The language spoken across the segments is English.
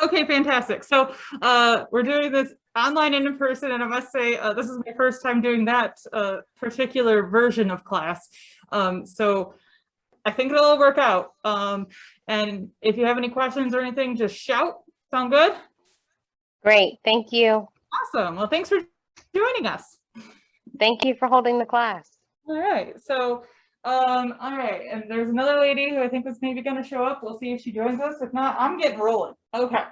Okay, fantastic. So we're doing this online and in person, and I must say this is my first time doing that particular version of class. So I think it'll all work out. And if you have any questions or anything, just shout. Sound good? Great, thank you. Awesome. Well, thanks for joining us. Thank you for holding the class. All right. So, all right. And there's another lady who I think was maybe going to show up. We'll see if she joins us. If not, I'm getting rolling. Okay.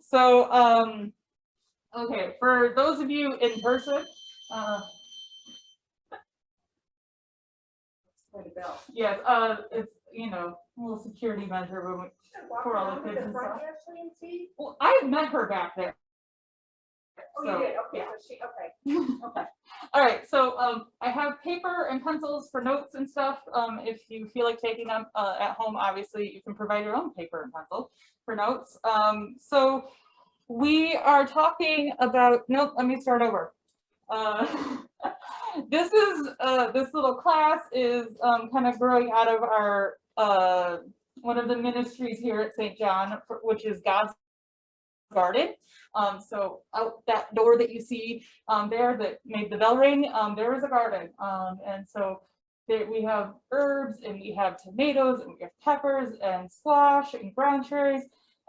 So, okay, for those of you in person, yes, it's, you know, a little security measure when we, for all the kids and stuff. Well, I met her back there. Oh, So, you did? Okay, yeah. so she, okay. Okay. All right. So I have paper and pencils for notes and stuff. If you feel like taking them at home, obviously you can provide your own paper and pencil for notes. So we are talking about, nope, let me start over. This is, this little class is kind of growing out of our, one of the ministries here at St. John, which is God's Garden. So out that door that you see there that made the bell ring, there is a garden. And so there we have herbs, and we have tomatoes, and we have peppers and squash and ground cherries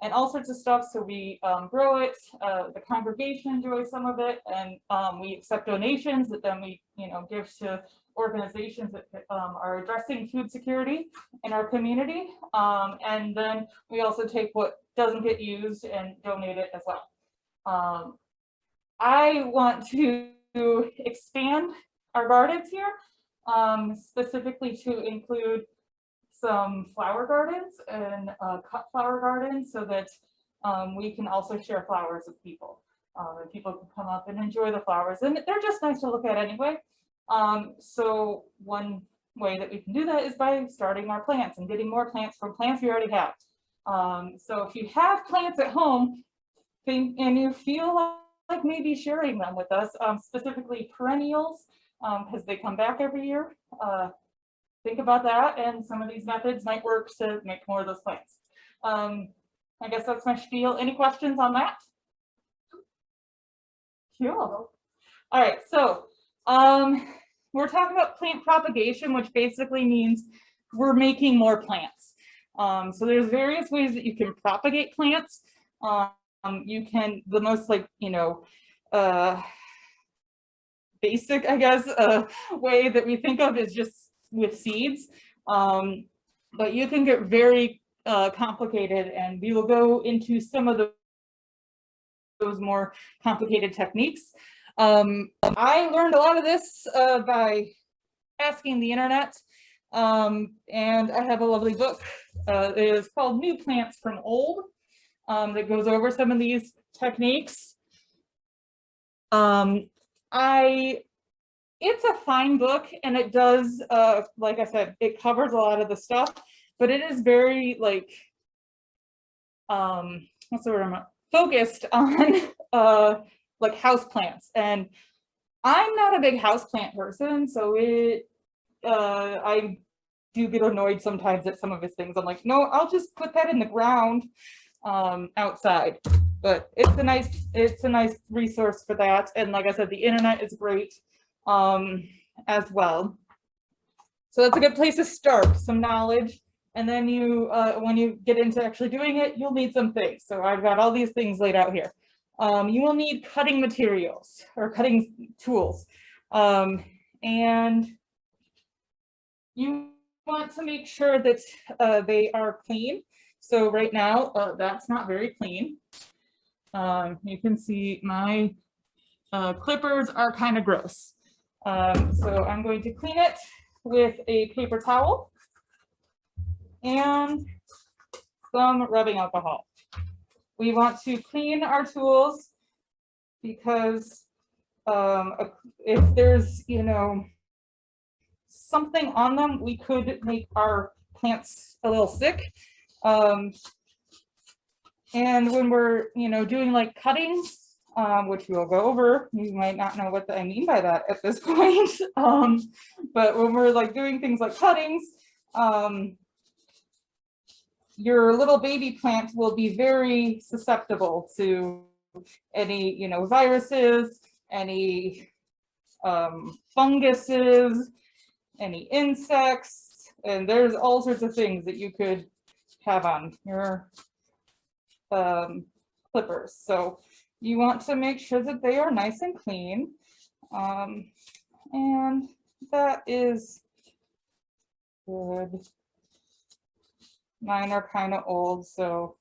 and all sorts of stuff. So we grow it. The congregation enjoys some of it, and we accept donations that then we, you know, give to organizations that are addressing food security in our community. And then we also take what doesn't get used and donate it as well. I want to expand our gardens here, specifically to include some flower gardens and cut flower gardens, so that we can also share flowers with people. And people can come up and enjoy the flowers, and they're just nice to look at anyway. So one way that we can do that is by starting our plants and getting more plants from plants we already have. So if you have plants at home and you feel like maybe sharing them with us, specifically perennials, because they come back every year, think about that, and some of these methods might work to make more of those plants. I guess that's my spiel. Any questions on that? Cool. All right, so we're talking about plant propagation, which basically means we're making more plants. So there's various ways that you can propagate plants. You can, the most like, you know, basic, I guess, way that we think of is just with seeds. But you can get very complicated, and we will go into some of those more complicated techniques. I learned a lot of this by asking the internet, and I have a lovely book. It is called New Plants from Old, that goes over some of these techniques. It's a fine book, and it does, like I said, it covers a lot of the stuff, but it is very like, what's the word I'm focused on, like houseplants. And I'm not a big houseplant person, so I do get annoyed sometimes at some of his things. I'm like, no, I'll just put that in the ground outside. But it's a nice resource for that. And like I said, the internet is great as well. So that's a good place to start, some knowledge. And then you, when you get into actually doing it, you'll need some things. So I've got all these things laid out here. You will need cutting materials or cutting tools. And you want to make sure that they are clean. So right now, that's not very clean. You can see my clippers are kind of gross. So I'm going to clean it with a paper towel and some rubbing alcohol. We want to clean our tools because if there's, you know, something on them, we could make our plants a little sick. And when we're, you know, doing like cuttings, which we'll go over, you might not know what I mean by that at this point. But when we're like doing things like cuttings, your little baby plant will be very susceptible to any, you know, viruses, any funguses, any insects, and there's all sorts of things that you could have on your clippers. So you want to make sure that they are nice and clean. And that is good. Mine are kind of old, so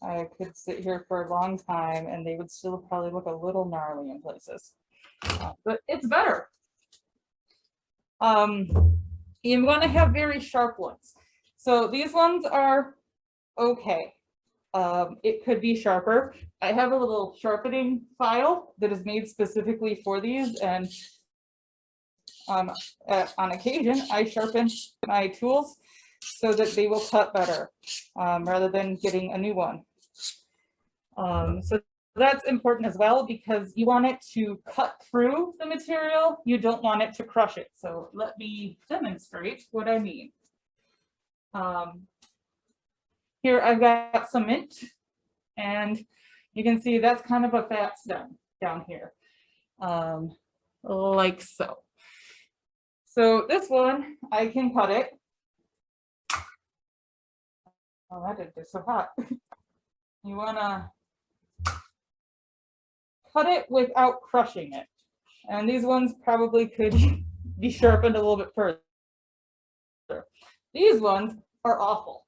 I could sit here for a long time and they would still probably look a little gnarly in places. But it's better. You want to have very sharp ones. So these ones are okay. It could be sharper. I have a little sharpening file that is made specifically for these, and on occasion I sharpen my tools so that they will cut better, rather than getting a new one. So that's important as well, because you want it to cut through the material. You don't want it to crush it. So let me demonstrate what I mean. Here I've got some mint, and you can see that's kind of a fat stem down here, like so. So this one, I can cut it. Oh, that didn't get so hot. You wanna cut it without crushing it. And these ones probably could be sharpened a little bit further. These ones are awful.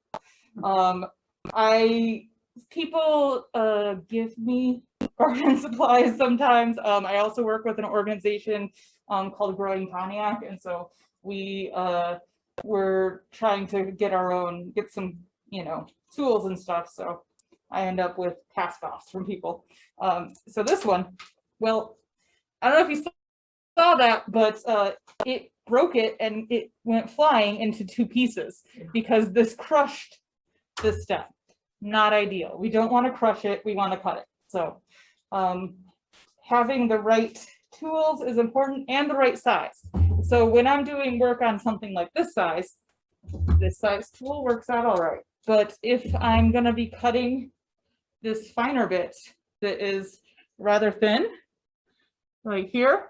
People give me garden supplies sometimes. I also work with an organization called Growing Cognac, and so we're trying to get some, you know, tools and stuff. So I end up with cast-offs from people. So this one, well, I don't know if you saw that, but it broke it and it went flying into two pieces because this crushed this stem. Not ideal. We don't want to crush it, we want to cut it. So having the right tools is important, and the right size. So when I'm doing work on something like this size tool works out all right. But if I'm going to be cutting this finer bit that is rather thin, right here,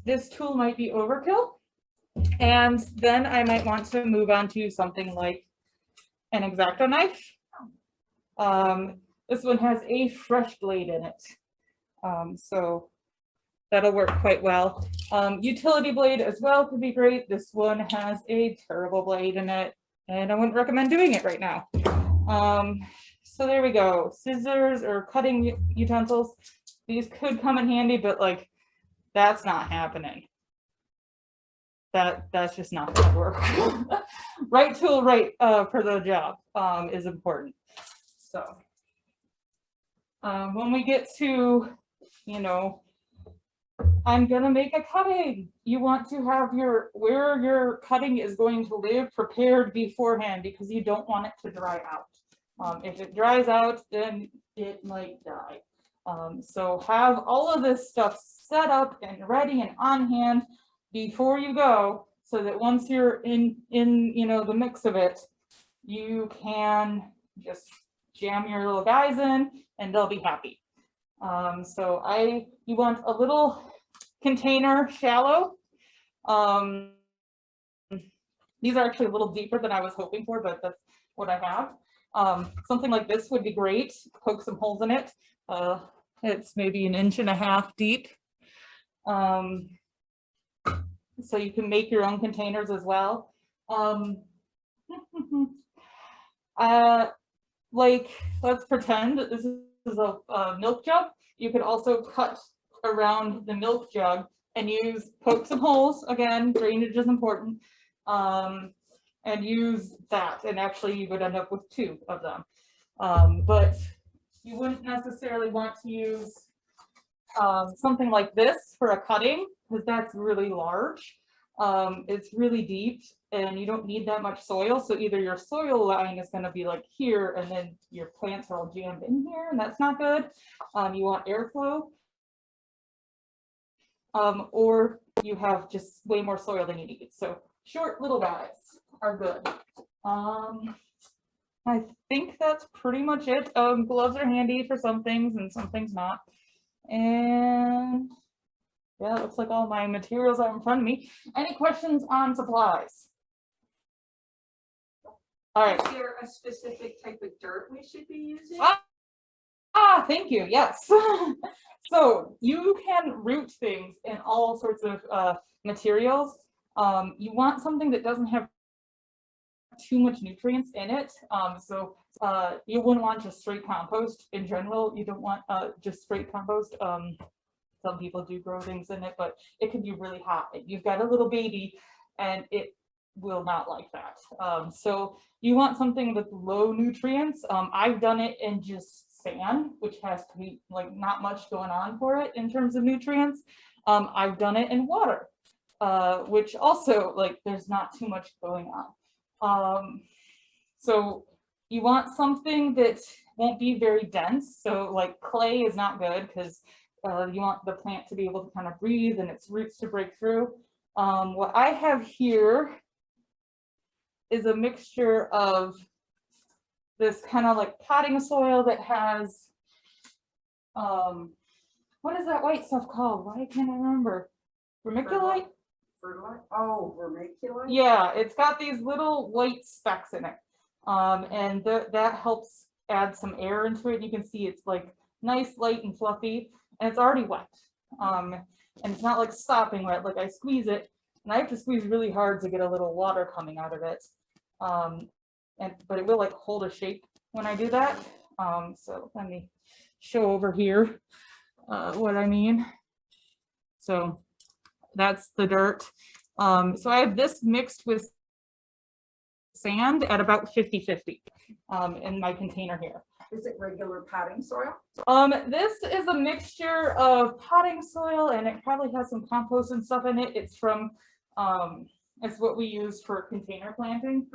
this tool might be overkill, and then I might want to move on to something like an X-Acto knife. This one has a fresh blade in it, so that'll work quite well. Utility blade as well could be great. This one has a terrible blade in it, and I wouldn't recommend doing it right now. So there we go. Scissors or cutting utensils. These could come in handy, but like, that's not happening. That's just not gonna work. Right tool, right for the job is important. So when we get to, you know, I'm gonna make a cutting, you want to have where your cutting is going to live prepared beforehand, because you don't want it to dry out. If it dries out, then it might die. So have all of this stuff set up and ready and on hand before you go, so that once you're in you know, the mix of it, you can just jam your little guys in and they'll be happy. So you want a little container, shallow. These are actually a little deeper than I was hoping for, but that's what I have. Something like this would be great. Poke some holes in it. It's maybe 1.5 inches deep. So you can make your own containers as well. Like, let's pretend that this is a milk jug. You could also cut around the milk jug and poke some holes. Again, drainage is important. And use that, and actually you would end up with 2 of them. But you wouldn't necessarily want to use something like this for a cutting, because that's really large. It's really deep and you don't need that much soil. So either your soil line is going to be like here, and then your plants are all jammed in here, and that's not good. You want airflow. Or you have just way more soil than you need. So short little guys are good. I think that's pretty much it. Gloves are handy for some things and some things not. And yeah, it looks like all my materials are in front of me. Any questions on supplies? All right. Is there a specific type of dirt we should be using? Thank you. Yes. So you can root things in all sorts of materials. You want something that doesn't have too much nutrients in it. You wouldn't want just straight compost in general. You don't want just straight compost. Some people do grow things in it, but it can be really hot. You've got a little baby and it will not like that. So you want something with low nutrients. I've done it in just sand, which has pretty, like, not much going on for it in terms of nutrients. I've done it in water, which also, like, there's not too much going on. So you want something that won't be very dense. So like clay is not good because you want the plant to be able to kind of breathe and its roots to break through. What I have here is a mixture of this kind of like potting soil that has, what is that white stuff called? Why can't I remember? Vermiculite? Fertilizer? Oh, vermiculite? Yeah, it's got these little white specks in it. And that helps add some air into it. You can see it's like nice, light and fluffy, and it's already wet. And it's not like sopping wet, like I squeeze it, and I have to squeeze really hard to get a little water coming out of it. But it will like hold a shape when I do that. So let me show over here what I mean. So that's the dirt. So I have this mixed with sand at about 50-50 in my container here. Is it regular potting soil? This is a mixture of potting soil and it probably has some compost and stuff in it. It's from, it's what we use for container planting.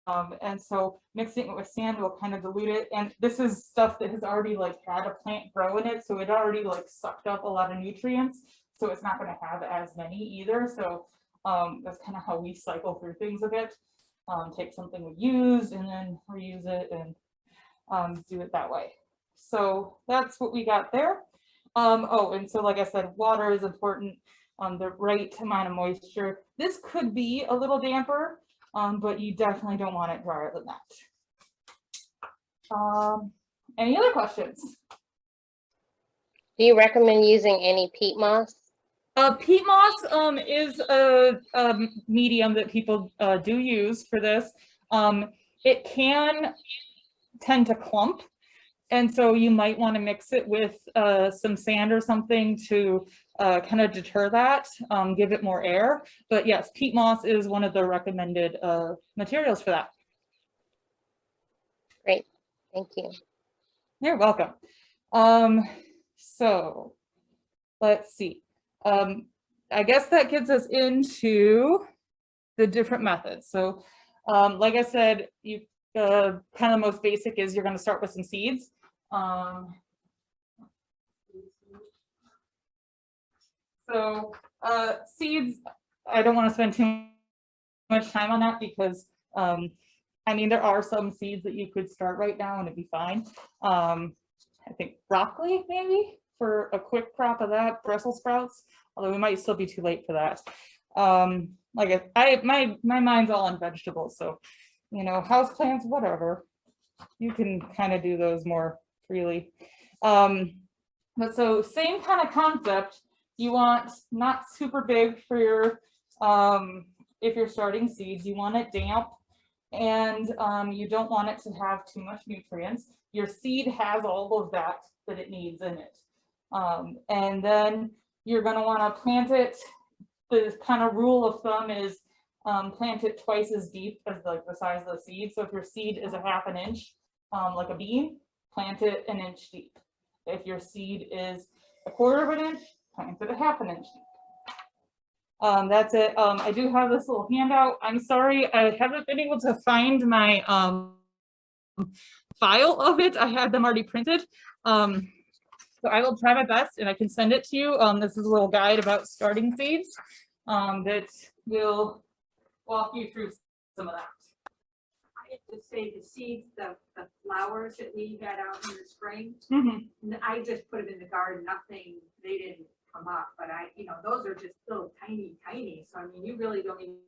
And so mixing it with sand will kind of dilute it. And this is stuff that has already like had a plant grow in it. So it already like sucked up a lot of nutrients. So it's not going to have as many either. So that's kind of how we cycle through things a bit. Take something we used and then reuse it and do it that way. So that's what we got there. Oh, and so like I said, water is important, the right amount of moisture. This could be a little damper, but you definitely don't want it drier than that. Any other questions? Do you recommend using any peat moss? Peat moss is a medium that people do use for this. It can tend to clump, and so you might want to mix it with some sand or something to kind of deter that, give it more air. But yes, peat moss is one of the recommended materials for that. Great, thank you. You're welcome. So let's see. I guess that gets us into the different methods. So like I said, you kind of the most basic is you're going to start with some seeds. Seeds, I don't want to spend too much time on that because I mean, there are some seeds that you could start right now and it'd be fine. I think broccoli maybe for a quick crop of that, Brussels sprouts, although we might still be too late for that. Like my mind's all on vegetables, so you know, house plants, whatever, you can kind of do those more freely. But so same kind of concept. You want not super big for your if you're starting seeds. You want it damp, and you don't want it to have too much nutrients. Your seed has all of that it needs in it. And then you're going to want to plant it. The kind of rule of thumb is plant it twice as deep as like the size of the seed. So if your seed is a ½ an inch, like a bean, plant it 1 inch deep. If your seed is a ¼ of an inch, plant it a ½ an inch deep. That's it. I do have this little handout. I'm sorry, I haven't been able to find my file of it. I had them already printed. So I will try my best and I can send it to you. This is a little guide about starting seeds that will walk you through some of that. to say the seeds, the flowers that we had out in the spring, Mhm. I just put them in the garden, nothing, they didn't come up, but those are just little tiny, so I mean, you really don't even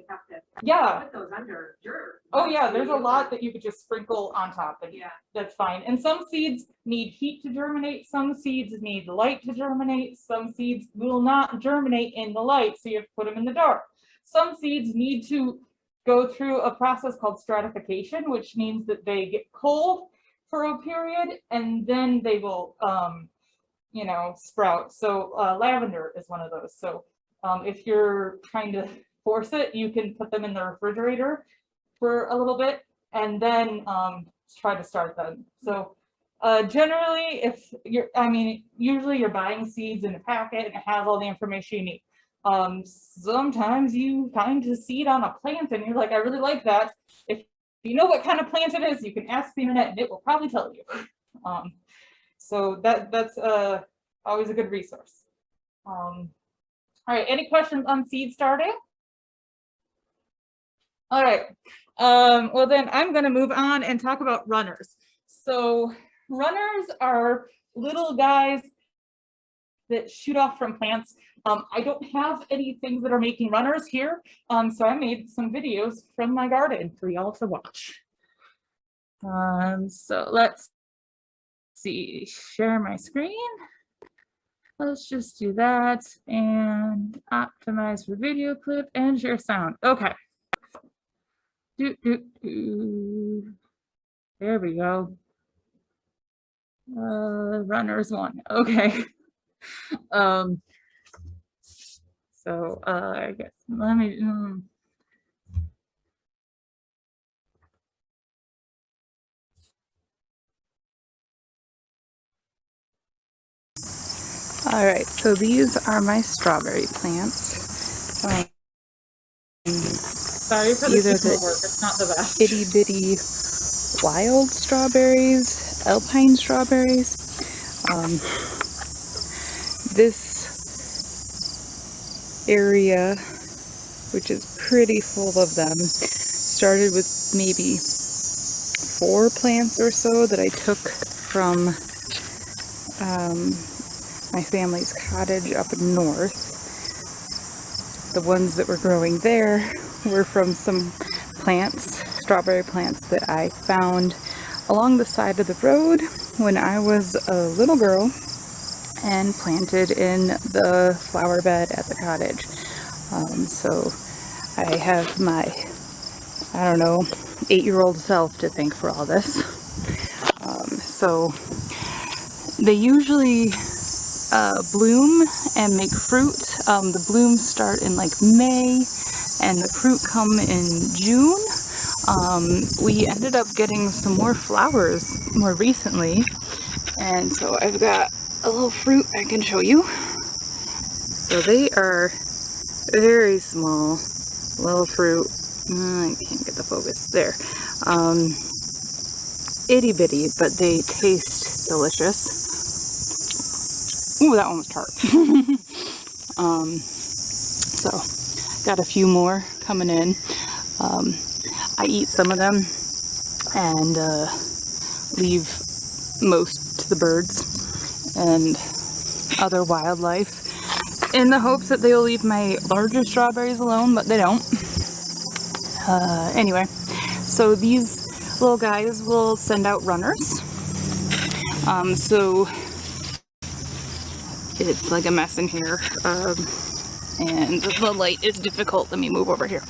have to Yeah. put those under dirt. Oh yeah, there's a lot that you could just sprinkle on top and Yeah, that's fine. And some seeds need heat to germinate, some seeds need light to germinate, some seeds will not germinate in the light, so you have to put them in the dark. Some seeds need to go through a process called stratification, which means that they get cold for a period and then they will, you know, sprout. So lavender is one of those. So if you're trying to force it, you can put them in the refrigerator for a little bit and then try to start them. So generally, if you're, I mean, usually you're buying seeds in a packet and it has all the information you need. Sometimes you find a seed on a plant and you're like, I really like that. If you know what kind of plant it is, you can ask the internet and it will probably tell you. So that's always a good resource. All right, any questions on seed starting? All right, well then I'm gonna move on and talk about runners. So runners are little guys that shoot off from plants. I don't have any things that are making runners here, so I made some videos from my garden for y'all to watch. So let's see, share my screen. Let's just do that and optimize for video clip and share sound. Okay. There we go. Runners one. Okay. So I guess let me. All right, so these are my strawberry plants. Sorry for the These are signal the work. It's not the best. itty bitty wild strawberries, alpine strawberries. This area, which is pretty full of them, started with maybe 4 plants or so that I took from my family's cottage up north. The ones that were growing there were from some plants, strawberry plants that I found along the side of the road when I was a little girl and planted in the flower bed at the cottage. So I have my, I don't know, 8-year-old self to thank for all this. So they usually bloom and make fruit. The blooms start in like May and the fruit come in June. We ended up getting some more flowers more recently, and so I've got a little fruit I can show you. So they are very small little fruit. I can't get the focus there. Itty bitty, but they taste delicious. Ooh, that one was tart. So got a few more coming in. I eat some of them and leave most to the birds and other wildlife in the hopes that they'll leave my larger strawberries alone, but they don't. Anyway, so these little guys will send out runners. So it's like a mess in here, and the light is difficult. Let me move over here.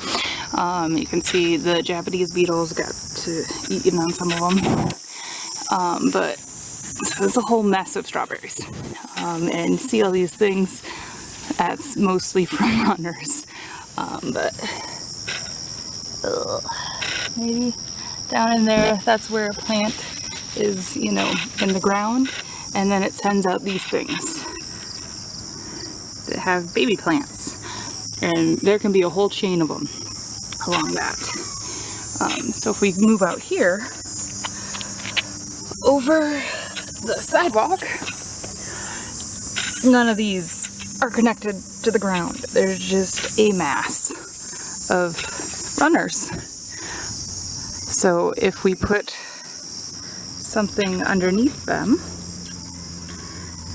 You can see the Japanese beetles got to eating on some of them, but so it's a whole mess of strawberries. And see all these things, that's mostly from runners, but maybe down in there, that's where a plant is, you know, in the ground, and then it sends out these things that have baby plants, and there can be a whole chain of them along that. So if we move out here over the sidewalk, none of these are connected to the ground. There's just a mass of runners. So if we put something underneath them,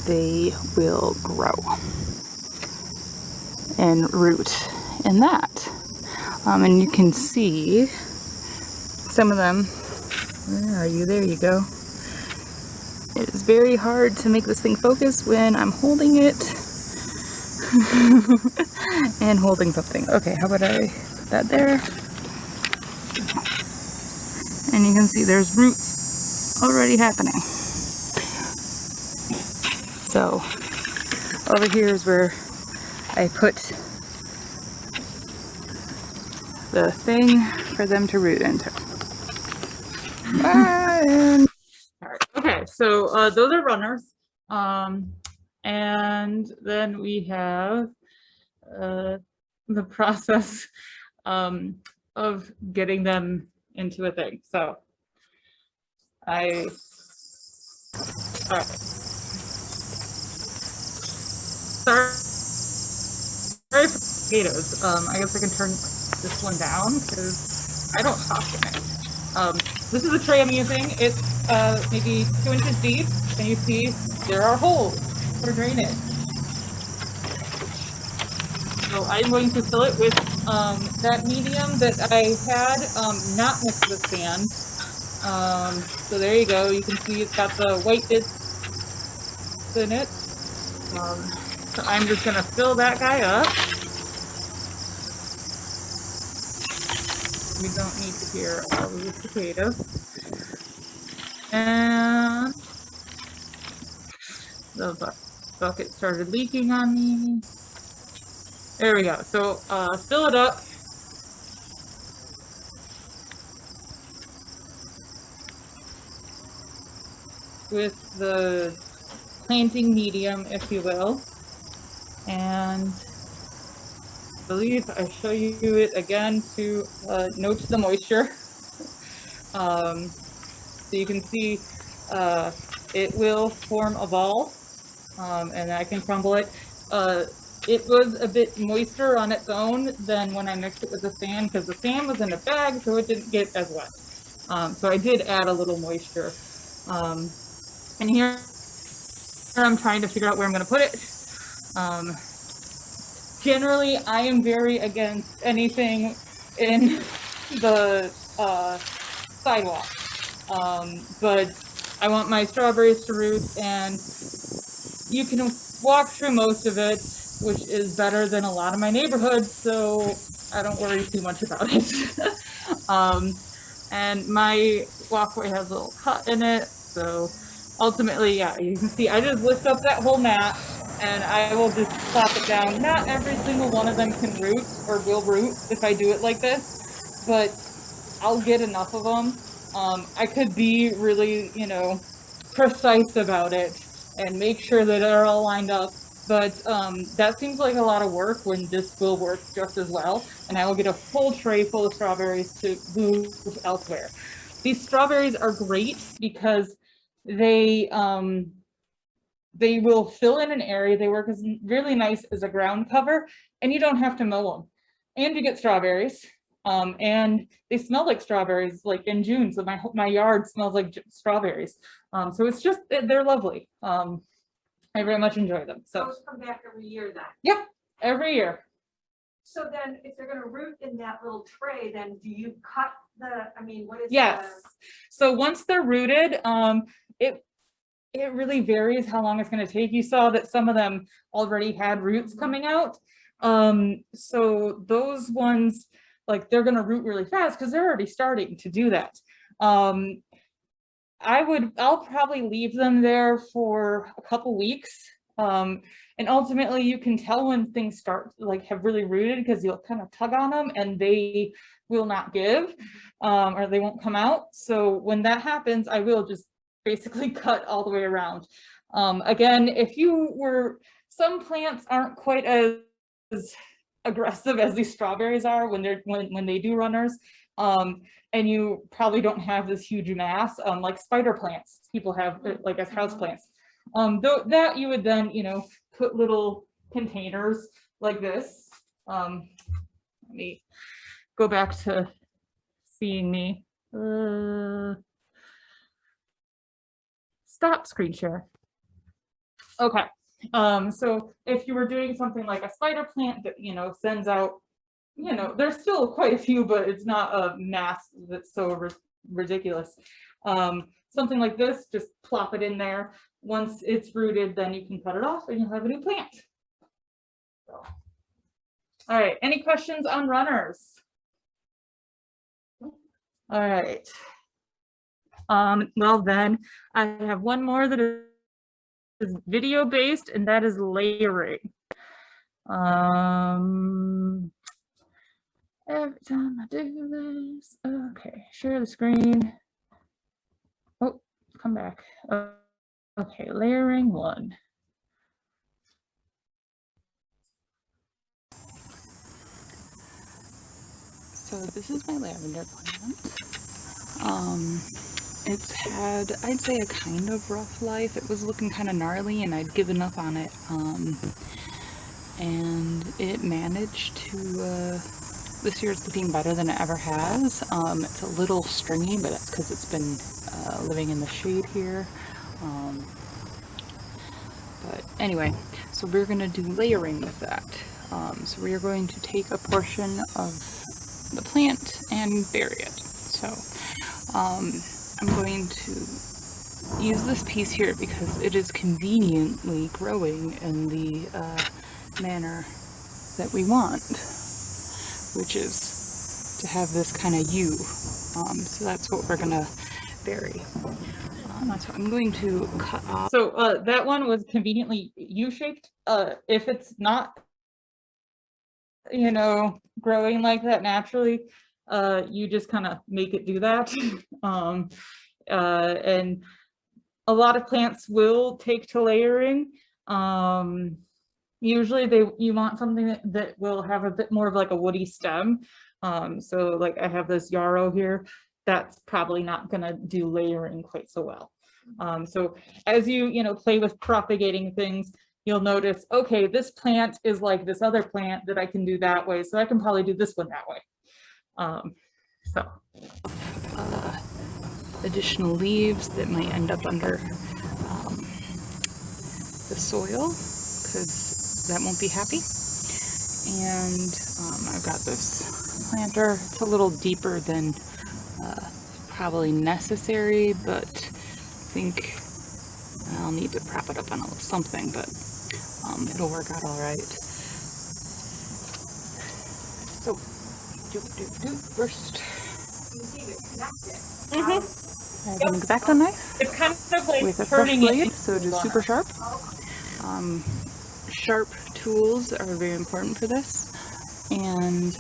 they will grow and root in that. And you can see some of them. Where are you? There you go. It is very hard to make this thing focus when I'm holding it and holding something. Okay, how about I put that there? And you can see there's roots already happening. So over here is where I put the thing for them to root into. And Alright, okay, so those are runners. And then we have the process of getting them into a thing. So alright. Sorry for potatoes. I guess I can turn this one down because I don't talk in it. This is the tray I'm using. It's maybe 2 inches deep, and you see there are holes for drainage. So I'm going to fill it with that medium that I had not mixed with sand. So there you go. You can see it's got the white bits in it. So I'm just going to fill that guy up. We don't need to hear all of the potatoes. And the bucket started leaking on me. There we go. So fill it up. With the planting medium, if you will. And I believe I show you it again to note the moisture. So you can see it will form a ball, and I can crumble it. It was a bit moister on its own than when I mixed it with the sand, because the sand was in a bag, so it didn't get as wet. So I did add a little moisture. And here I'm trying to figure out where I'm going to put it. Generally, I am very against anything in the sidewalk, but I want my strawberries to root, and you can walk through most of it, which is better than a lot of my neighborhoods, so I don't worry too much about it. And my walkway has a little cut in it, so ultimately, yeah, you can see I just lift up that whole mat and I will just plop it down. Not every single one of them can root or will root if I do it like this, but I'll get enough of them. I could be really, precise about it and make sure that they're all lined up, but that seems like a lot of work when this will work just as well, and I will get a full tray full of strawberries to move elsewhere. These strawberries are great because they will fill in an area. They work as really nice as a ground cover, and you don't have to mow them. And you get strawberries, and they smell like strawberries, like in June. So my yard smells like strawberries. So it's just, they're lovely. I very much enjoy them. So Those come back every year then. yep, every year. So then if they're gonna root in that little tray, then do you cut what is Yes. So once they're rooted, it really varies how long it's going to take. You saw that some of them already had roots coming out. So those ones, like, they're going to root really fast because they're already starting to do that. I'll probably leave them there for a couple weeks. And ultimately you can tell when things start have really rooted because you'll kind of tug on them and they will not give, or they won't come out. So when that happens, I will just basically cut all the way around. Again, some plants aren't quite as aggressive as these strawberries are when they do runners, and you probably don't have this huge mass like spider plants people have as house plants. That you would then put little containers like this. Let me go back to seeing me. Stop screen share. Okay. So if you were doing something like a spider plant that, you know, sends out, you know, there's still quite a few, but it's not a mass that's so ridiculous. Something like this, just plop it in there. Once it's rooted, then you can cut it off and you'll have a new plant. So. All right, any questions on runners? All right. Well then, I have one more that is video based, and that is layering. Every time I do this, okay, share the screen. Oh, come back. Okay, layering 1. So this is my lavender plant. It's had, I'd say, a kind of rough life. It was looking kind of gnarly and I'd given up on it. And it managed to, this year it's looking better than it ever has. It's a little stringy, but that's because it's been living in the shade here. But anyway, so we're going to do layering with that. So we are going to take a portion of the plant and bury it. So I'm going to use this piece here because it is conveniently growing in the manner that we want, which is to have this kind of U. So that's what we're going to bury. So I'm going to cut off. So that one was conveniently U-shaped. If it's not, you know, growing like that naturally, you just kind of make it do that. And a lot of plants will take to layering. Usually you want something that will have a bit more of like a woody stem. So like I have this yarrow here, that's probably not gonna do layering quite so well. So as you know, play with propagating things, you'll notice, okay, this plant is like this other plant that I can do that way, so I can probably do this one that way. Additional leaves that might end up under the soil, because that won't be happy. And I've got this planter. It's a little deeper than probably necessary, but I think I'll need to prop it up on a little something, but it'll work out all right. So, first, I have an X-Acto knife. It's kind of like With a fresh turning blade, it. so it is super sharp. Sharp tools are very important for this, and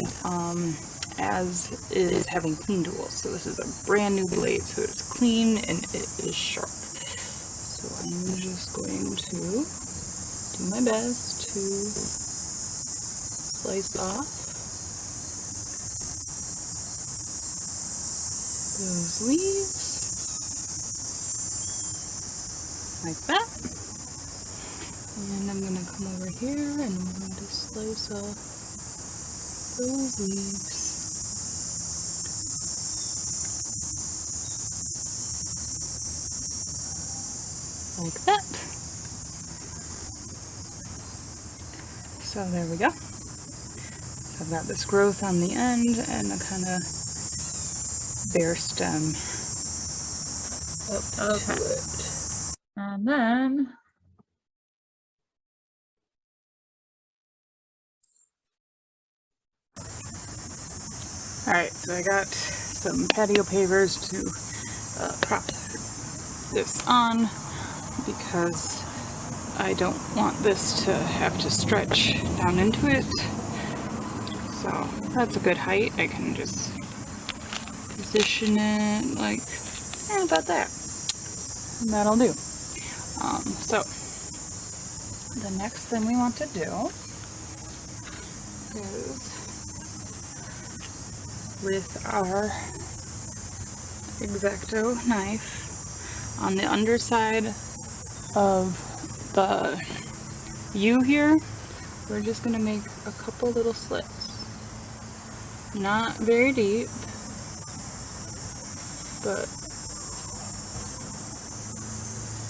as is having clean tools. So this is a brand new blade, so it's clean and it is sharp. So I'm just going to do my best to slice off those leaves like that. And I'm going to come over here and I'm going to slice off those leaves. Like that. So there we go. So I've got this growth on the end and a kind of bare stem up to it. And then Alright, so I got some patio pavers to prop this on because I don't want this to have to stretch down into it. So that's a good height. I can just position it like about that. And that'll do. So the next thing we want to do is, with our X-Acto knife, on the underside of the U here, we're just going to make a couple little slits. Not very deep. but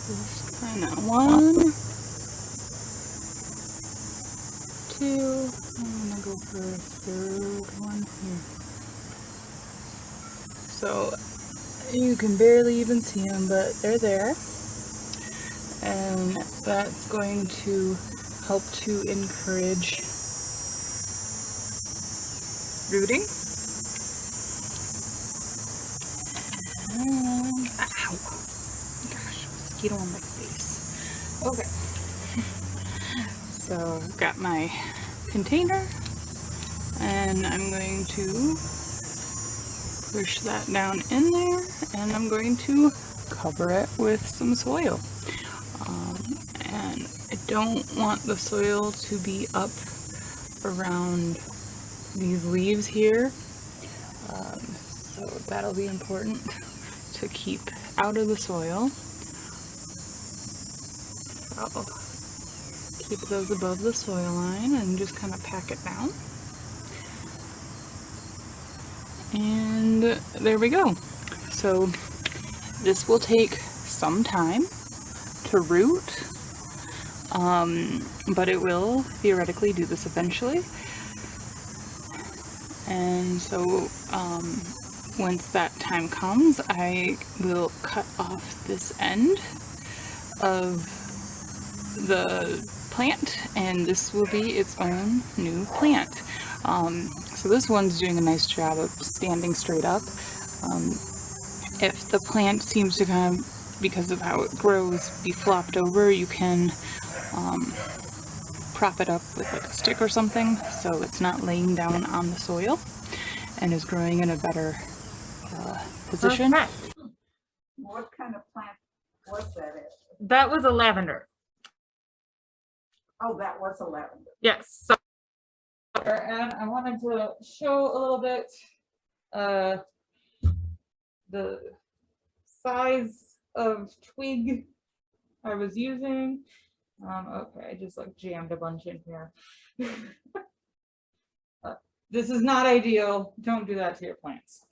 just kind of 1, 2, I'm gonna go for a 3rd one here. So you can barely even see them, but they're there, and that's going to help to encourage rooting. Ow! Gosh, mosquito on my face. Okay. So I've got my container, and I'm going to push that down in there, and I'm going to cover it with some soil. And I don't want the soil to be up around these leaves here, so that'll be important to keep out of the soil. So keep those above the soil line and just kind of pack it down. And there we go. So this will take some time to root, but it will theoretically do this eventually. And so once that time comes, I will cut off this end of the plant, and this will be its own new plant. So this one's doing a nice job of standing straight up. If the plant seems to kind of, because of how it grows, be flopped over, you can prop it up with like a stick or something so it's not laying down on the soil and is growing in a better position. Perfect. What kind of plant was that? That was a lavender. Oh, that was a lavender. Yes. So, and I wanted to show a little bit the size of twig I was using. Okay, I just like jammed a bunch in here. This is not ideal. Don't do that to your plants.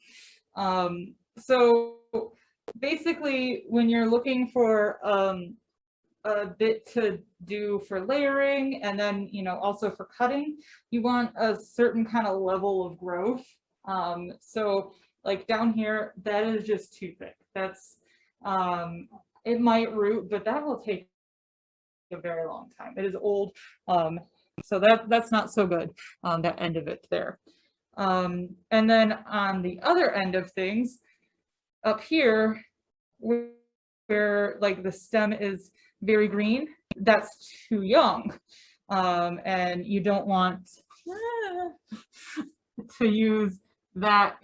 So basically, when you're looking for a bit to do for layering, and then, you know, also for cutting, you want a certain kind of level of growth. So like down here, that is just too thick. That's, it might root, but that will take a very long time. It is old. So that's not so good, that end of it there. And then on the other end of things, up here, where like the stem is very green, that's too young. And you don't want to use that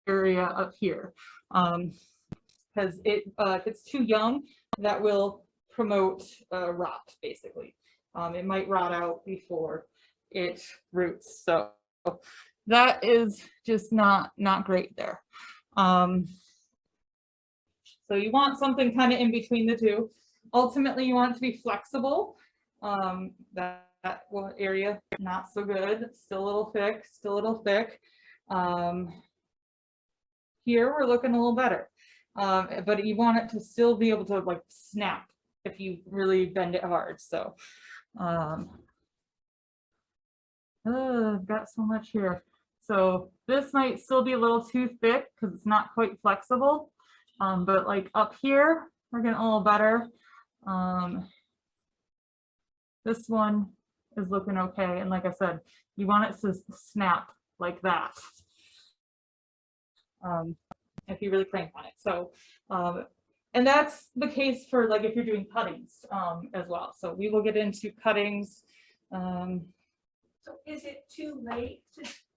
area up here. Because if it's too young, that will promote rot, basically. It might rot out before it roots. So that is just not great there. So you want something kind of in between the two. Ultimately, you want it to be flexible. That one area, not so good. Still a little thick, still a little thick. Here we're looking a little better. But you want it to still be able to like snap if you really bend it hard. So I've got so much here. So this might still be a little too thick because it's not quite flexible. But like up here, we're getting a little better. This one is looking okay. And like I said, you want it to snap like that. If you really crank on it. So, and that's the case for like if you're doing cuttings as well. So we will get into cuttings. So is it too late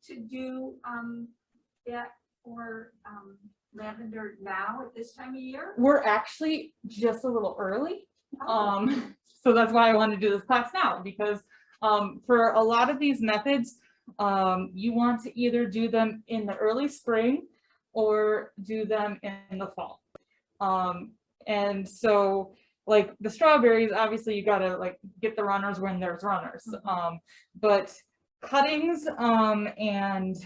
to do that for lavender now at this time of year? We're actually just a little early. So that's why I wanted to do this class now, because for a lot of these methods, you want to either do them in the early spring or do them in the fall. And so like the strawberries, obviously you gotta like get the runners when there's runners. But cuttings and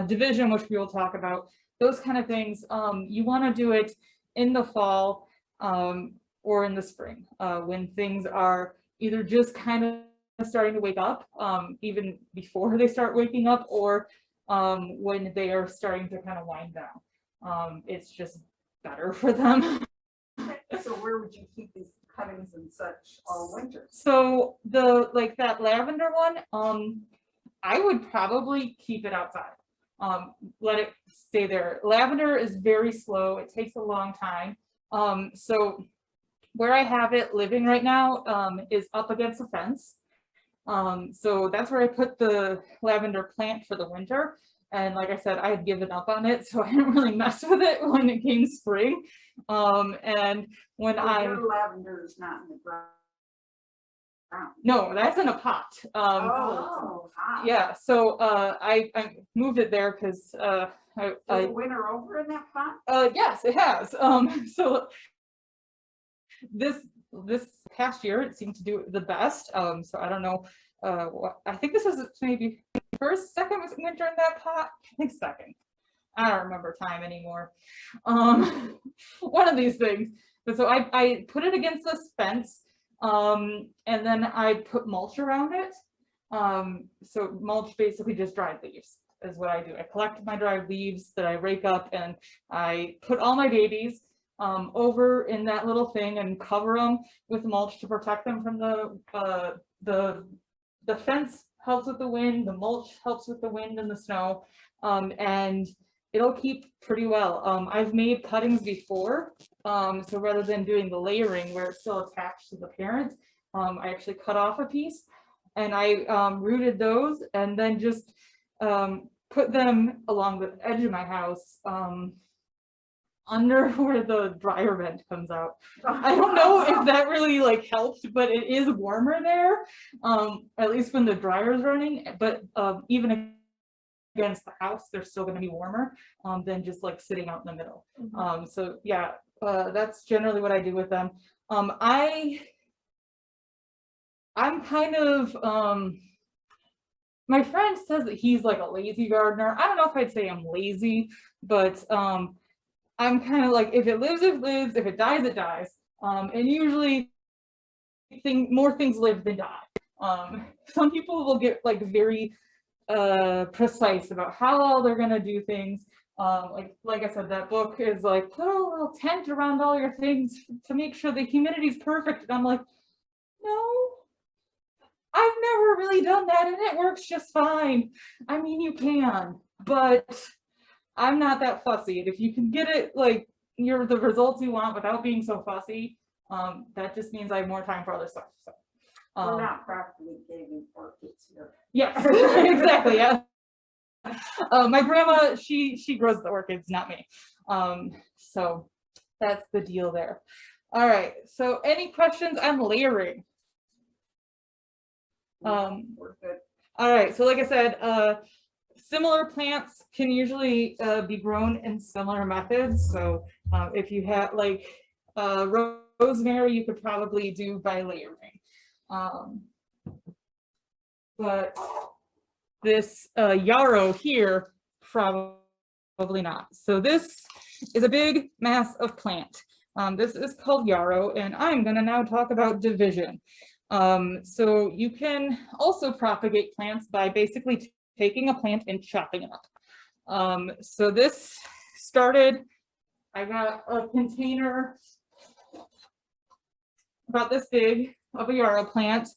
division, which we will talk about, those kind of things. You want to do it in the fall or in the spring when things are either just kind of starting to wake up, even before they start waking up, or when they are starting to kind of wind down. It's just better for them. So where would you keep these cuttings and such all winter? So like that lavender one, I would probably keep it outside. Let it stay there. Lavender is very slow. It takes a long time. So where I have it living right now is up against a fence. So that's where I put the lavender plant for the winter. And like I said, I had given up on it, so I didn't really mess with it when it came spring. And when Your lavender is not in the ground. no, that's in a pot. Oh, Yeah, so I moved it there because Does it winter over in that pot? yes, it has. So this past year it seemed to do the best. So I don't know. What I think this was maybe second winter in that pot. I think second. I don't remember time anymore. One of these things. But so I put it against this fence, and then I put mulch around it. So mulch basically just dried leaves is what I do. I collect my dried leaves that I rake up, and I put all my babies over in that little thing and cover them with mulch to protect them from the fence helps with the wind, the mulch helps with the wind and the snow, and it'll keep pretty well. I've made cuttings before, so rather than doing the layering where it's still attached to the parent, I actually cut off a piece and I rooted those and then just put them along the edge of my house, under where the dryer vent comes out. I don't know if that really like helped, but it is warmer there, at least when the dryer is running, but even against the house, they're still going to be warmer than just like sitting out in the middle. So yeah, that's generally what I do with them. I'm kind of, my friend says that he's like a lazy gardener. I don't know if I'd say I'm lazy, but I'm kind of like, if it lives, it lives. If it dies, it dies. And usually more things live than die. Some people will get like very precise about how they're gonna do things. Like I said, that book is like, put a little tent around all your things to make sure the humidity is perfect. And I'm like, no, I've never really done that and it works just fine. I mean, you can, but I'm not that fussy. And if you can get it like the results you want without being so fussy, that just means I have more time for other stuff. So, We're not practically giving orchids here. yes, exactly. Yeah. My grandma, she grows the orchids, not me. So that's the deal there. All right. So any questions on layering? We're good. All right. So like I said, similar plants can usually be grown in similar methods. So if you have like rosemary, you could probably do by layering. But this yarrow here, probably not. So this is a big mass of plant. This is called yarrow, and I'm going to now talk about division. So you can also propagate plants by basically taking a plant and chopping it up. So this started, I got a container about this big of a Yara plant.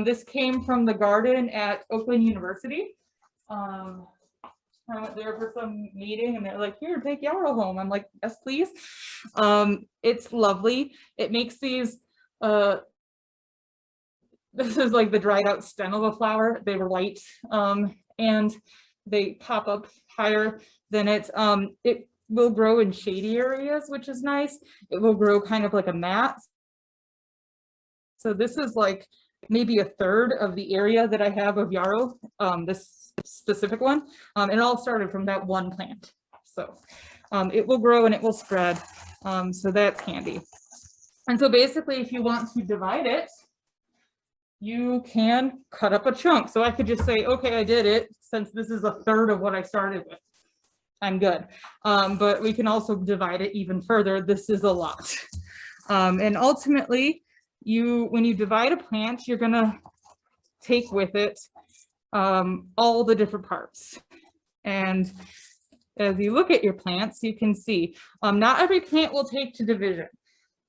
This came from the garden at Oakland University. I went there for some meeting and they're like, here, take Yarrow home. I'm like, yes, please. It's lovely. It makes these, this is like the dried out stem of a flower. They were white and they pop up higher than it. It will grow in shady areas, which is nice. It will grow kind of like a mat. So this is like maybe a third of the area that I have of yarrow, this specific one. And it all started from that one plant. So it will grow and it will spread. So that's handy. And so basically, if you want to divide it, you can cut up a chunk. So I could just say, okay, I did it, since this is a third of what I started with. I'm good. But we can also divide it even further. This is a lot. And ultimately, when you divide a plant, you're gonna take with it all the different parts. And as you look at your plants, you can see not every plant will take to division.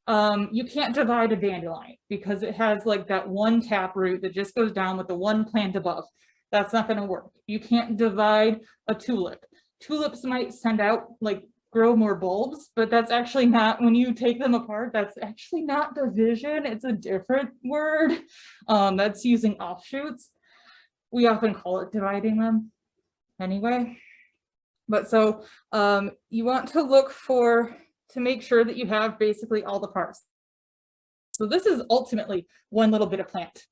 You can't divide a dandelion because it has like that one taproot that just goes down with the one plant above. That's not going to work. You can't divide a tulip. Tulips might send out, like, grow more bulbs, but that's actually not, when you take them apart, that's actually not division. It's a different word. That's using offshoots. We often call it dividing them anyway. But so you want to look to make sure that you have basically all the parts. So this is ultimately one little bit of plant.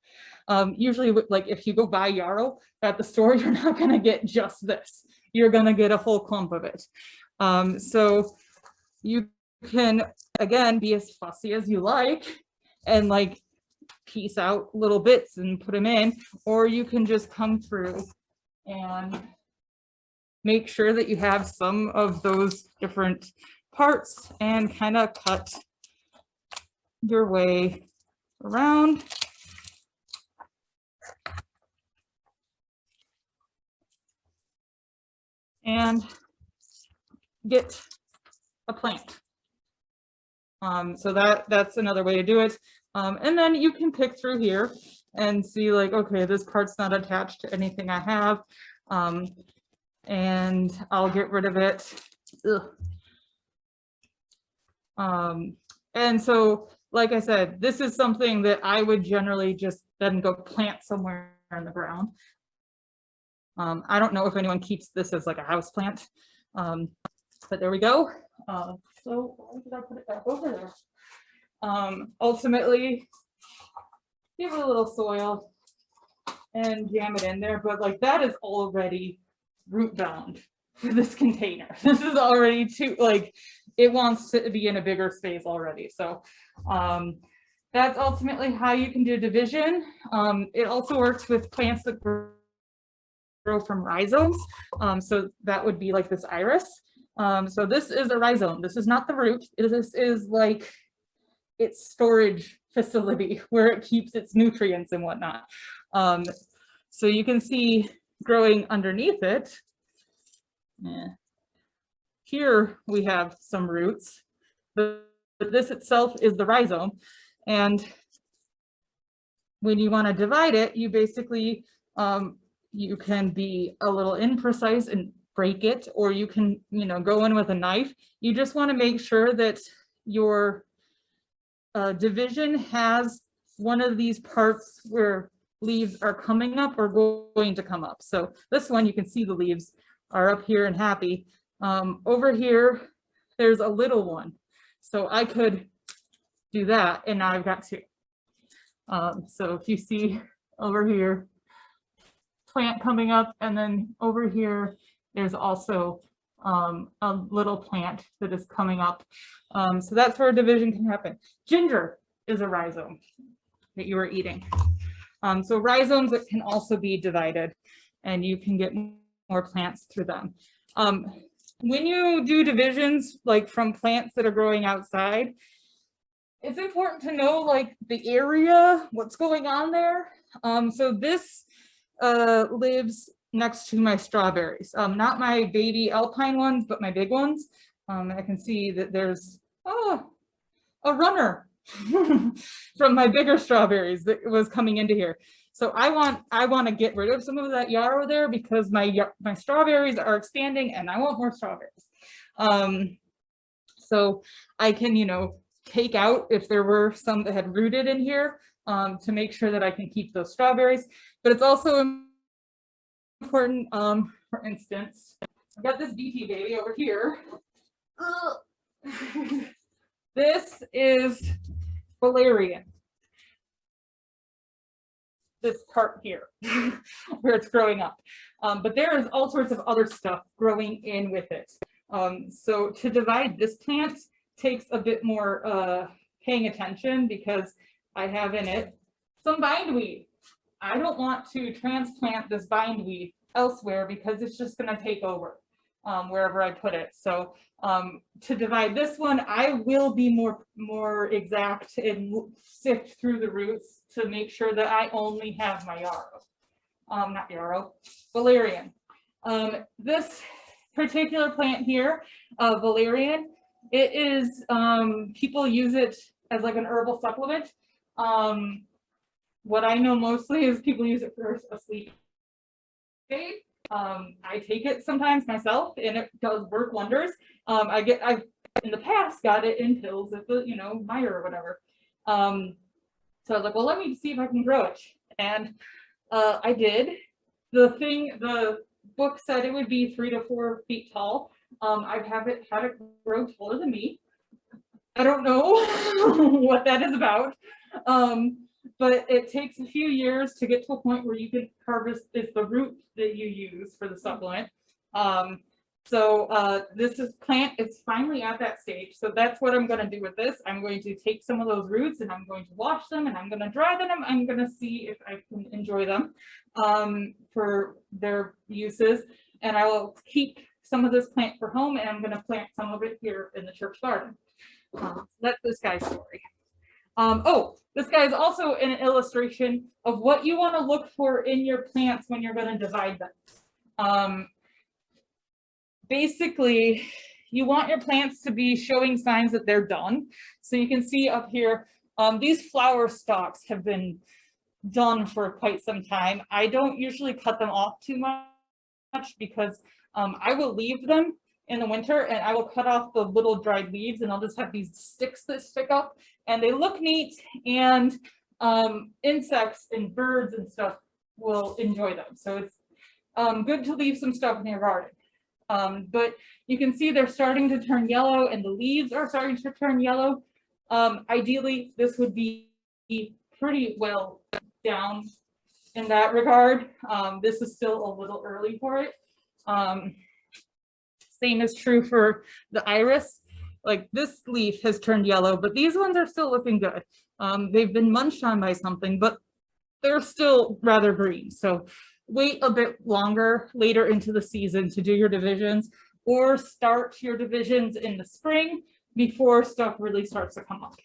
Usually, like if you go buy yarrow at the store, you're not going to get just this. You're going to get a whole clump of it. So you can, again, be as fussy as you like and like piece out little bits and put them in, or you can just come through and make sure that you have some of those different parts and kind of cut your way around. And get a plant. So that's another way to do it. And then you can pick through here and see like, okay, this part's not attached to anything I have. And I'll get rid of it. And so, like I said, this is something that I would generally just then go plant somewhere in the ground. I don't know if anyone keeps this as like a house plant, but there we go. So why did I put it back over there? Ultimately, give it a little soil and jam it in there, but like that is already root bound for this container. This is already too, like, it wants to be in a bigger space already. So that's ultimately how you can do division. It also works with plants that grow from rhizomes. So that would be like this iris. So this is a rhizome. This is not the root. This is like its storage facility where it keeps its nutrients and whatnot. So you can see growing underneath it. Here we have some roots, but this itself is the rhizome. And when you want to divide it, you basically, you can be a little imprecise and break it, or you can, go in with a knife. You just want to make sure that your division has one of these parts where leaves are coming up or going to come up. So this one, you can see the leaves are up here and happy. Over here, there's a little one. So I could do that, and now I've got two. So if you see over here, plant coming up, and then over here, there's also a little plant that is coming up. So that's where division can happen. Ginger is a rhizome that you are eating. So rhizomes that can also be divided, and you can get more plants through them. When you do divisions, like from plants that are growing outside, it's important to know like the area, what's going on there. So this lives next to my strawberries, not my baby alpine ones, but my big ones. I can see that there's a runner from my bigger strawberries that was coming into here. So I want to get rid of some of that yarrow there because my strawberries are expanding and I want more strawberries. So I can, take out if there were some that had rooted in here to make sure that I can keep those strawberries. But it's also important, for instance, I've got this BT baby over here. This is Valerian. This part here where it's growing up. But there is all sorts of other stuff growing in with it. So to divide this plant takes a bit more paying attention because I have in it some bindweed. I don't want to transplant this bindweed elsewhere because it's just going to take over. wherever I put it. So to divide this one, I will be more exact and sift through the roots to make sure that I only have my yarrow, not yarrow, Valerian. This particular plant here, Valerian, it is, people use it as like an herbal supplement. What I know mostly is people use it for a sleep aid. I take it sometimes myself and it does work wonders. I've in the past got it in pills at the, Meijer or whatever. So I was like, well, let me see if I can grow it. And I did. The book said it would be 3 to 4 feet tall. I've had it grow taller than me. I don't know what that is about. But it takes a few years to get to a point where you can harvest. It's the root that you use for the supplement. This plant is finally at that stage. So that's what I'm going to do with this. I'm going to take some of those roots and I'm going to wash them and I'm going to dry them. I'm going to see if I can enjoy them for their uses. And I will keep some of this plant for home and I'm going to plant some of it here in the church garden. That's this guy's story. This guy is also an illustration of what you want to look for in your plants when you're going to divide them. Basically, you want your plants to be showing signs that they're done. So you can see up here, these flower stalks have been done for quite some time. I don't usually cut them off too much because I will leave them in the winter and I will cut off the little dried leaves and I'll just have these sticks that stick up and they look neat and insects and birds and stuff will enjoy them. So it's good to leave some stuff in your garden. But you can see they're starting to turn yellow and the leaves are starting to turn yellow. Ideally, this would be pretty well down in that regard. This is still a little early for it. Same is true for the iris. Like this leaf has turned yellow, but these ones are still looking good. They've been munched on by something, but they're still rather green. So wait a bit longer later into the season to do your divisions or start your divisions in the spring before stuff really starts to come up.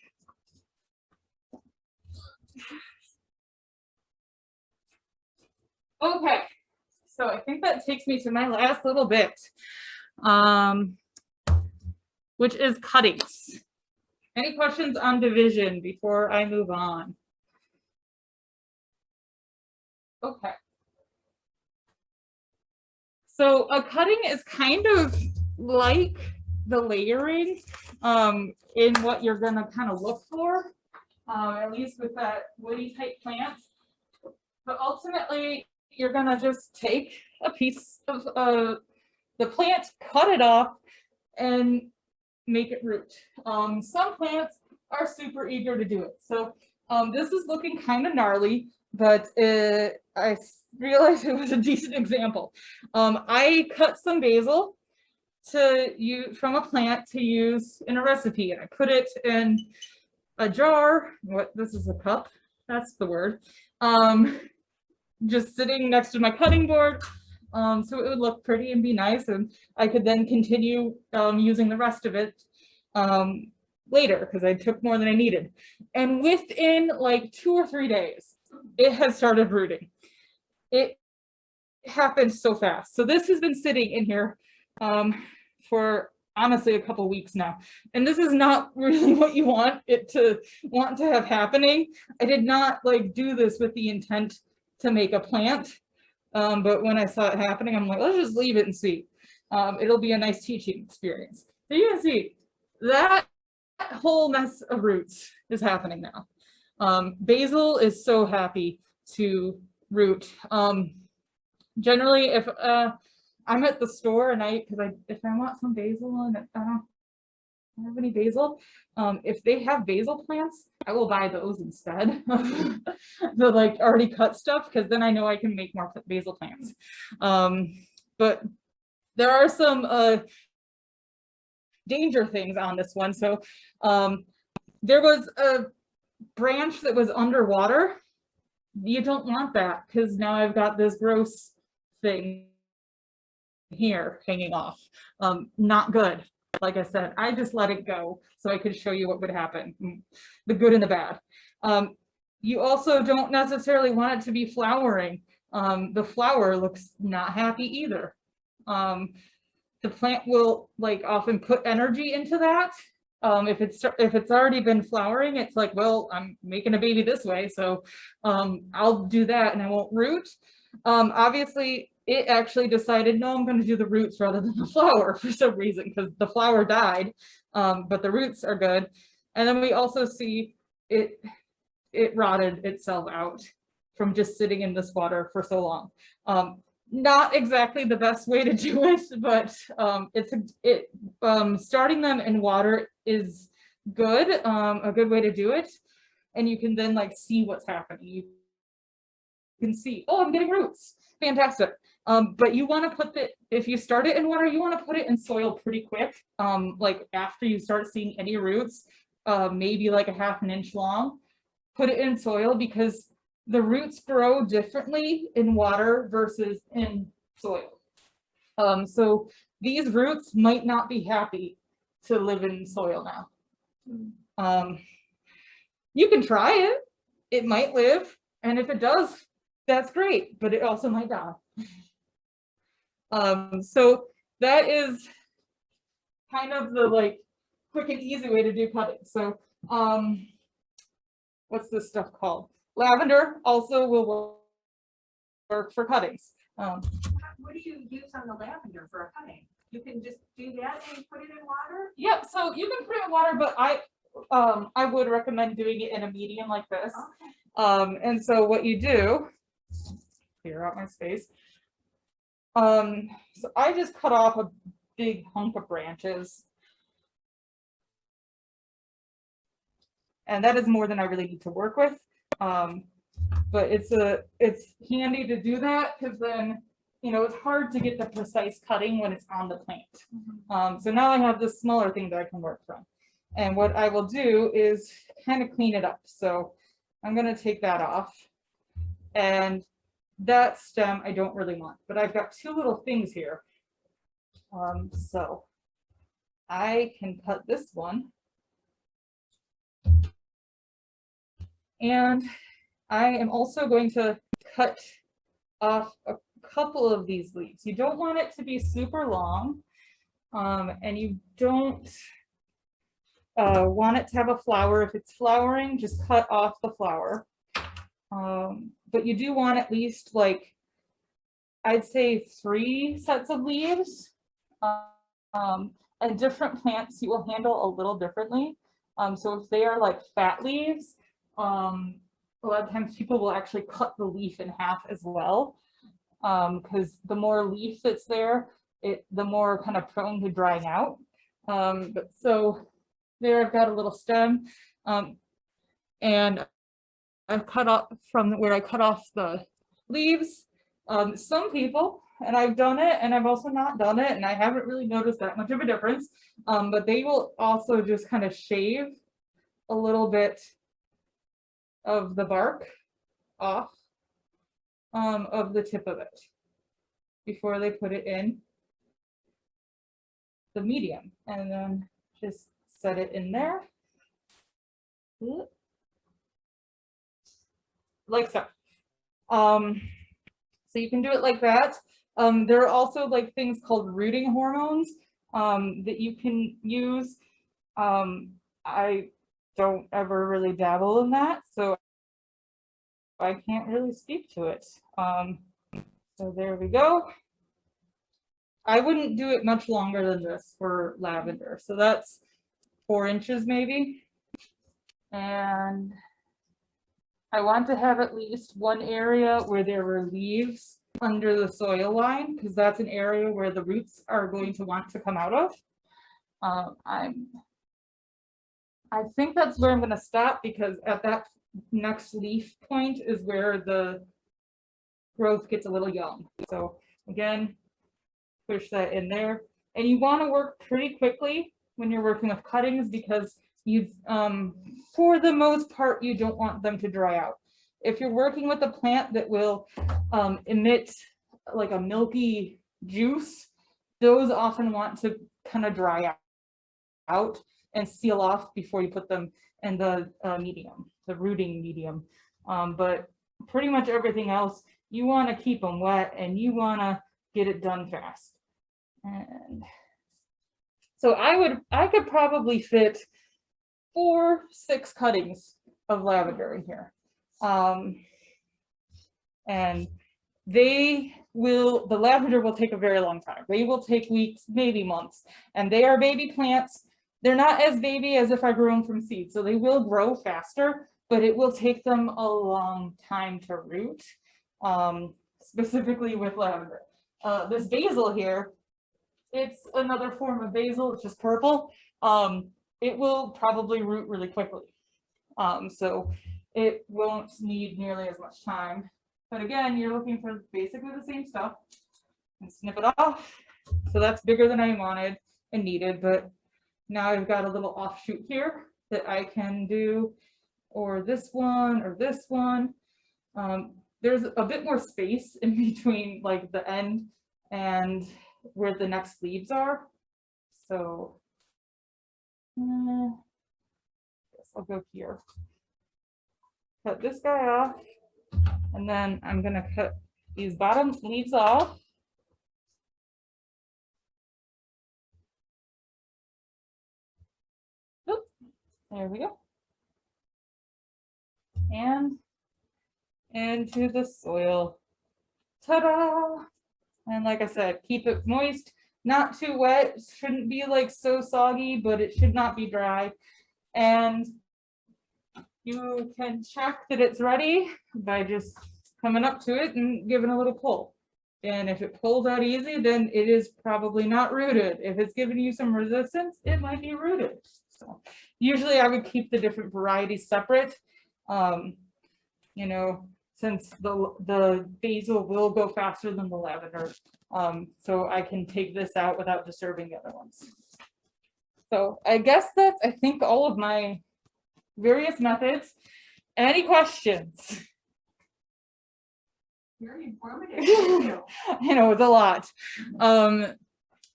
Okay, so I think that takes me to my last little bit, which is cuttings. Any questions on division before I move on? Okay. So a cutting is kind of like the layering in what you're going to kind of look for, at least with that woody type plant. But ultimately, you're going to just take a piece of the plant, cut it off, and make it root. Some plants are super eager to do it. So this is looking kind of gnarly, but I realized it was a decent example. I cut some basil from a plant to use in a recipe, and I put it in a jar. This is a cup, that's the word. Just sitting next to my cutting board, so it would look pretty and be nice, and I could then continue using the rest of it later because I took more than I needed. And within like 2 or 3 days, it has started rooting. It happened so fast. So this has been sitting in here for honestly a couple weeks now. And this is not really what you want it to have happening. I did not like do this with the intent to make a plant. But when I saw it happening, I'm like, let's just leave it and see. It'll be a nice teaching experience. So you can see that whole mess of roots is happening now. Basil is so happy to root. Generally, if I'm at the store and if I want some basil and I don't have any basil, if they have basil plants, I will buy those instead of the like already cut stuff, because then I know I can make more basil plants. But there are some danger things on this one. So there was a branch that was underwater. You don't want that because now I've got this gross thing here hanging off. Not good. Like I said, I just let it go so I could show you what would happen, the good and the bad. You also don't necessarily want it to be flowering. The flower looks not happy either. The plant will like often put energy into that. If it's already been flowering, it's like, well, I'm making a baby this way, so I'll do that and I won't root. Obviously, it actually decided, no, I'm going to do the roots rather than the flower for some reason, because the flower died, but the roots are good. And then we also see it rotted itself out from just sitting in this water for so long. Not exactly the best way to do it, but starting them in water is good, a good way to do it. And you can then like see what's happening. You can see, oh, I'm getting roots. Fantastic. But you want to put if you start it in water, you want to put it in soil pretty quick. Like after you start seeing any roots, maybe like a ½ inch long, put it in soil, because the roots grow differently in water versus in soil. So these roots might not be happy to live in soil now. You can try it. It might live. And if it does, that's great, but it also might die. So that is kind of the like quick and easy way to do cutting. So what's this stuff called? Lavender also will work for cuttings. What do you use on the lavender for a cutting? You can just do that and put it in water? Yep, so you can put it in water, but I would recommend doing it in a medium like this. Okay. And so what you do, clear out my space. So I just cut off a big hunk of branches. And that is more than I really need to work with. But it's handy to do that, because then, you know, it's hard to get the precise cutting when it's on the plant. So now I have this smaller thing that I can work from. And what I will do is kind of clean it up. So I'm going to take that off. And that stem I don't really want, but I've got two little things here. So I can cut this one. And I am also going to cut off a couple of these leaves. You don't want it to be super long, and you don't want it to have a flower. If it's flowering, just cut off the flower. But you do want at least, like, I'd say 3 sets of leaves. And different plants you will handle a little differently. So if they are like fat leaves, a lot of times people will actually cut the leaf in half as well, because the more leaf that's there, the more kind of prone to drying out. But so there I've got a little stem, and I've cut off from where I cut off the leaves. Some people, and I've done it and I've also not done it, and I haven't really noticed that much of a difference, but they will also just kind of shave a little bit of the bark off of the tip of it before they put it in the medium, and then just set it in there like so. So you can do it like that. There are also like things called rooting hormones that you can use. I don't ever really dabble in that, so I can't really speak to it. So there we go. I wouldn't do it much longer than this for lavender. So that's 4 inches maybe. And I want to have at least one area where there were leaves under the soil line, because that's an area where the roots are going to want to come out of. I think that's where I'm going to stop, because at that next leaf point is where the growth gets a little young. So again, push that in there. And you want to work pretty quickly when you're working with cuttings, because for the most part, you don't want them to dry out. If you're working with a plant that will emit like a milky juice, those often want to kind of dry out and seal off before you put them in the medium, the rooting medium. But pretty much everything else, you want to keep them wet and you want to get it done fast. And so I could probably fit 4-6 cuttings of lavender in here. And the lavender will take a very long time. They will take weeks, maybe months, and they are baby plants. They're not as baby as if I grew them from seed, so they will grow faster, but it will take them a long time to root, specifically with lavender. This basil here, it's another form of basil, it's just purple. It will probably root really quickly. So it won't need nearly as much time. But again, you're looking for basically the same stuff and snip it off. So that's bigger than I wanted and needed, but now I've got a little offshoot here that I can do, or this one, or this one. There's a bit more space in between like the end and where the next leaves are. So I guess I'll go here. Cut this guy off. And then I'm going to cut these bottom leaves off. Oop, there we go. And into the soil. Ta-da! And like I said, keep it moist, not too wet. It shouldn't be like so soggy, but it should not be dry. And you can check that it's ready by just coming up to it and giving a little pull. And if it pulls out easy, then it is probably not rooted. If it's giving you some resistance, it might be rooted. So usually I would keep the different varieties separate. You know, since the basil will go faster than the lavender. So I can take this out without disturbing the other ones. So I guess that's, I think, all of my various methods. Any questions? Very informative. Thank you. You know, it's a lot.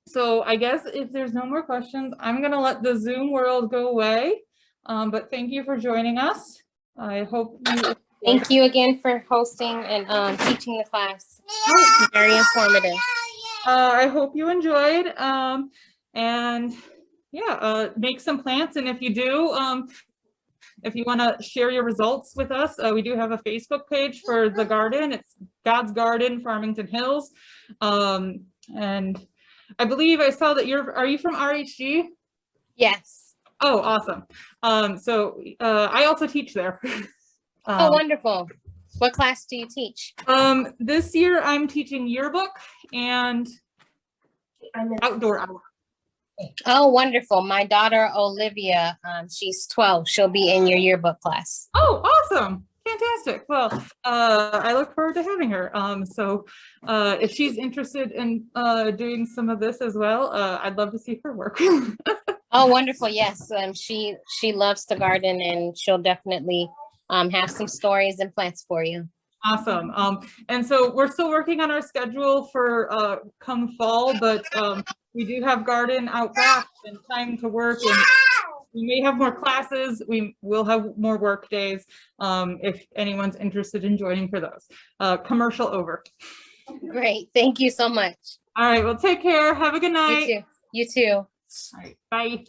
So I guess if there's no more questions, I'm gonna let the Zoom world go away. But thank you for joining us. I hope you. Thank you again for hosting and teaching the class. Very informative. I hope you enjoyed. And yeah, make some plants. And if you do, if you want to share your results with us, we do have a Facebook page for the garden. It's God's Garden, Farmington Hills. And I believe I saw that are you from RHG? Yes. Oh, awesome. So I also teach there. Oh, wonderful. What class do you teach? This year I'm teaching yearbook and outdoor hour. Oh, wonderful. My daughter, Olivia, she's 12. She'll be in your yearbook class. Oh, awesome. Fantastic. Well, I look forward to having her. So if she's interested in doing some of this as well, I'd love to see her work. Oh, wonderful. Yes. She loves to garden and she'll definitely have some stories and plants for you. Awesome. And so we're still working on our schedule for come fall, but we do have garden out back and time to work, and we may have more classes. We will have more work days if anyone's interested in joining for those. Commercial over. Great. Thank you so much. All right. Well, take care. Have a good night. You too. You too. All right. Bye.